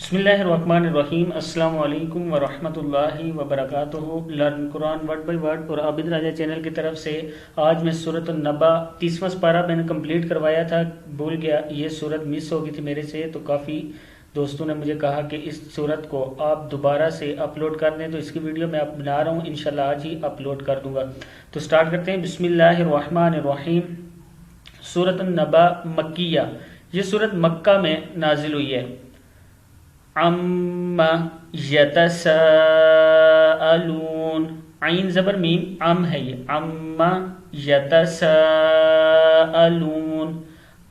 بسم اللہ الرحمن الرحیم۔ السلام علیکم ورحمۃ اللہ وبرکاتہ۔ Learn Quran word by word اور عابد راجہ چینل کی طرف سے آج میں سورۃ النبا 30واں سپارہ میں نے کمپلیٹ کروایا تھا، بھول گیا، یہ سورت مس ہو گئی تھی میرے سے، تو کافی دوستوں نے مجھے کہا کہ اس سورت کو آپ دوبارہ سے اپلوڈ کر دیں، تو اس کی ویڈیو میں اب بنا رہا ہوں، انشاءاللہ آج ہی اپلوڈ کر دوں گا۔ تو سٹارٹ کرتے ہیں۔ بسم اللہ الرحمن الرحیم۔ سورۃ النبا مکیہ، یہ سورت مکہ میں نازل ہوئی ہے۔ عم یتساءلون، عین زبر میم، ام ہے یہ، عم یتساءلون،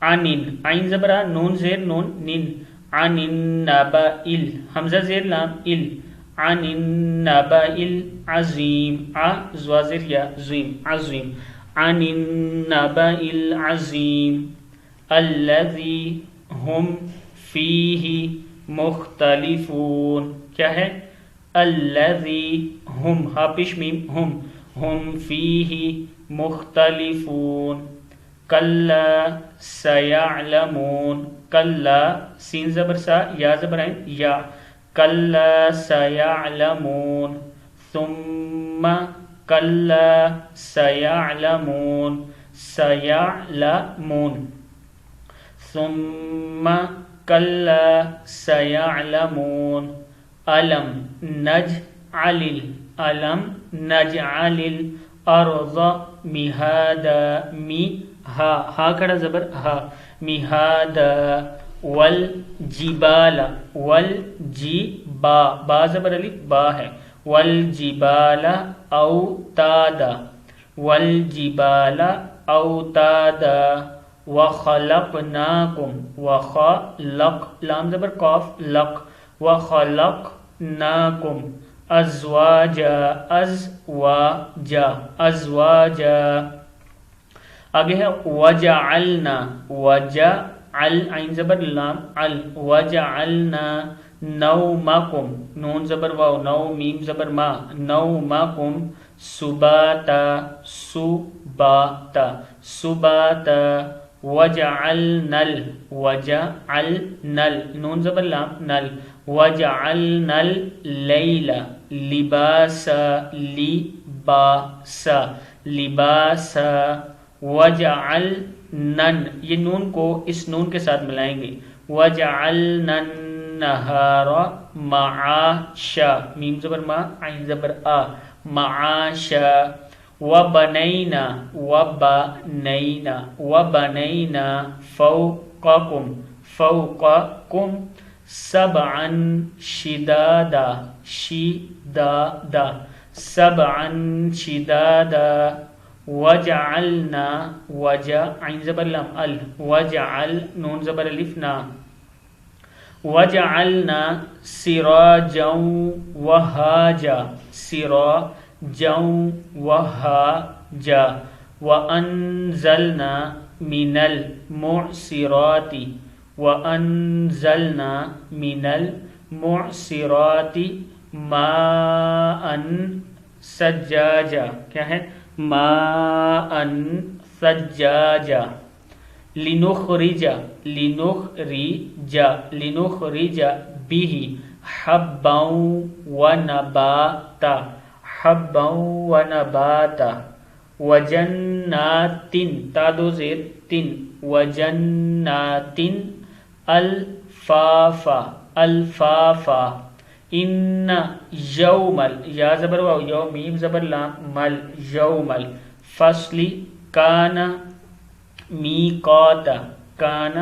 عنن، عین زبر آ، نون زیر نون، نن، عن النبأ، حمزہ زیر لام، ال، عن النبأ العظیم، ع زوازر یا زیم، عظیم، عن النبأ العظیم الذی ہم فیہ مختلفون، کیا ہے؟ الذی ہم، ہاپش میم، ہم فیہ مختلفون، کلا سیعلمون، کلا سین زبر سا، یا زبر عین، یا، کلا سیعلمون، ثم کلا سیعلمون، سیعلمون، ثم کلا سیعلمون، الم نجعل، الم نجعل الارض مہادا، می ہا، ہا کھڑا زبر ہا، مہادا، والجبال، والجبا، با زبر الف، با ہے، والجبال اوتادا، والجبال اوتادا، وخلقناکم، وخلق، لام زبر قاف، لق، وخلقناکم ازواجا، ازواجا، ازواجا، آگے ہے وجعلنا، وجعل، عین زبر لام، ال، وجعلنا نومکم، نون زبر واو، نو میم زبر ما، نومکم سباتا، سباتا، سباتا، وجعلنا، وجعلنا، نون زبر لام، نل، وجعلنا اللیل لباسا، لباسا، لباسا، وجعلنا، یہ نون کو اس نون کے ساتھ ملائیں گے، وجعلنا النہار معاشا، میم زبر ما، عین زبر آ، معاشا، وبنینا، وبنینا، وبنینا فوقکم، فوقکم سبعا شدادا، شدادا، سبعا شدادا، وجعلنا، وجع، عین زبر لام، ال، وجعل، نون زبر الف نا، وجعلنا سراجا وہاجا، سراجا وہاجا، وانزلنا من المعصرات، وانزلنا من المعصرات ماء ثجاجا، کیا ہے؟ ماء ثجاجا، لنخرج، لنخرج، لنخرج به حبا ونباتا، حبا ونباتا، وجنات، تا دو زیر، تن، وجنات الفافا، الفافا، ان یوم، یا زبر واو، یوم میم زبر لام، مل، یوم الفصل کان میقاتا، کان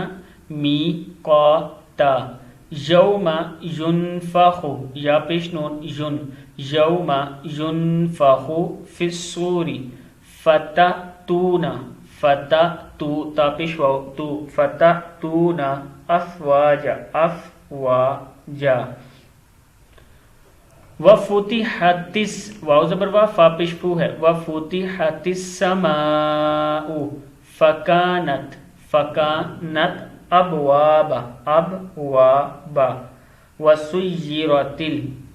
میقاتا، یوم ینفخ، یا پیش نون، ین، یوم ینفخ فی الصور فتأتون، فتأتو، تا پیش واو، تو، فتأتون افواجا، افواجا، وفتحت، واو زبر وا، فا پیش فو ہے، وفتحت السماء فکانت، فکانت ابوابا، ابوابا، وسیرت،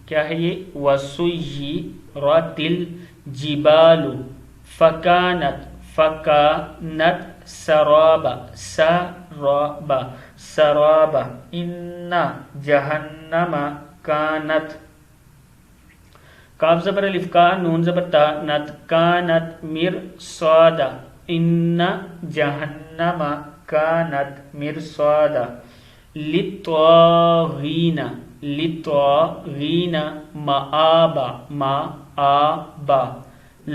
کیا ہے یہ؟ وسیرت الجبال فکانت، فکانت سرابا، سرابا، سرابا ان جہنم کانت کاف زبر الف کا نون زبر تا نت کانت مرصادا ان جہنم کانت مرصادا للطاغین للطاغین مآبا مآبا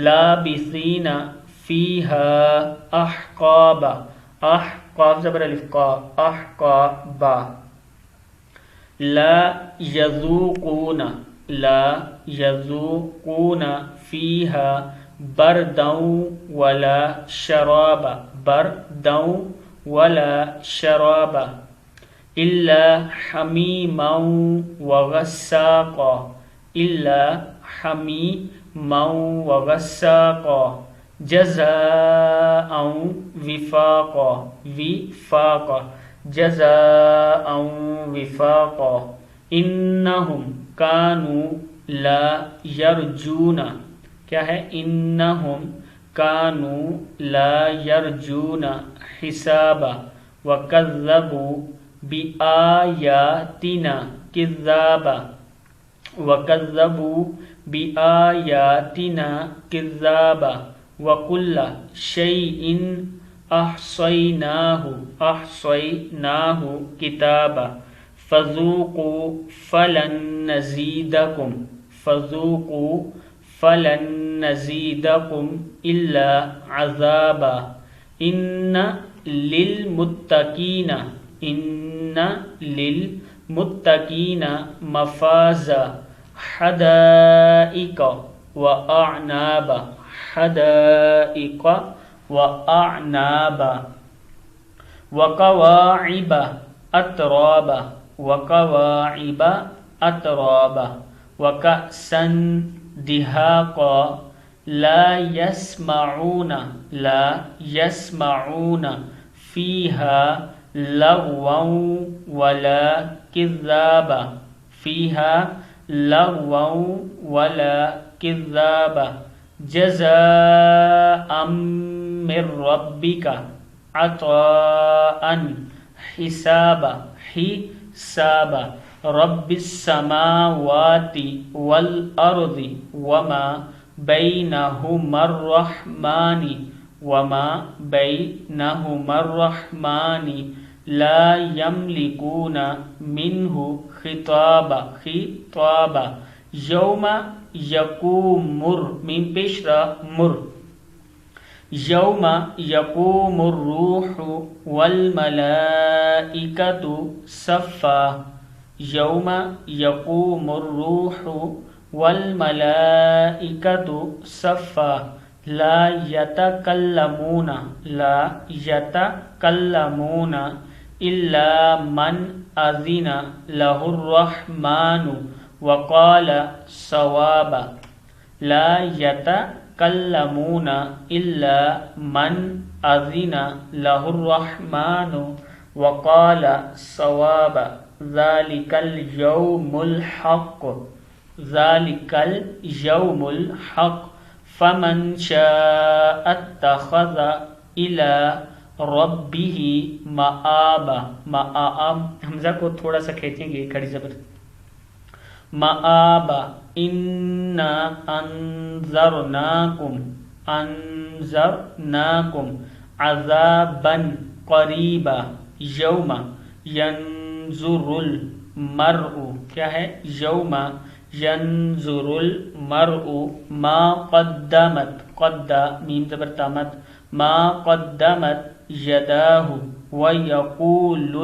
لابثین فیہا احقابا قاف زبر الف قا احقابا لا یذوقون فیہا بردا ولا شرابا بردا ولا شرابا الا حمیما وغساقا الا حمیما وغساقا جزاء وفاقا جزاء وفاقا انہم کانوا لا یرجون کیا ہے انہم کانوا لا یرجون حسابا وکذبوا بآیاتنا کذابا وکذبوا بآیاتنا کذابا وکل شیء احصیناہ کتابا فذوقوا فلن نزیدکم الا عذابا ان للمتقین مفازا حدائق واعنابا حدائق واعنابا وکواعب اترابا وکواعب اترابا وکأسا دہاقا لا يسمعون فيها لغوا ولا كذابا فيها لغوا ولا كذابا جزاء من ربك عطاء حسابا رب السماوات والأرض وما بينهما الرحمن لا يملكون منه خطابا يوم يقوم الروح والملائكة صفا يوم يقوم الروح والملائكة صفا لا يتكلمون إلا من أذن له الرحمن وقال صوابا لا يتكلمون إلا من أذن له الرحمن وقال صوابا ذلك اليوم الحق فمن شاء اتخذ الى ربه مآبا حمزہ کو تھوڑا سا کھینچیں گے کھڑی زبر مآبا انا انذرناکم عذابا قریبا یوم ینظر المرء کیا ہے یوم ینظر المرء ما قدمت میم زبر تامت ما قدمت یداہ ویقول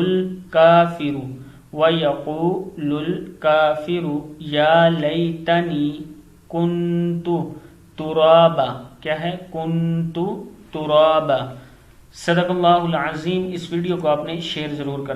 الکافر یا لیتنی کنت ترابا کیا ہے کنت ترابا۔ صدق اللہ العظیم۔ اس ویڈیو کو آپ نے شیئر ضرور کر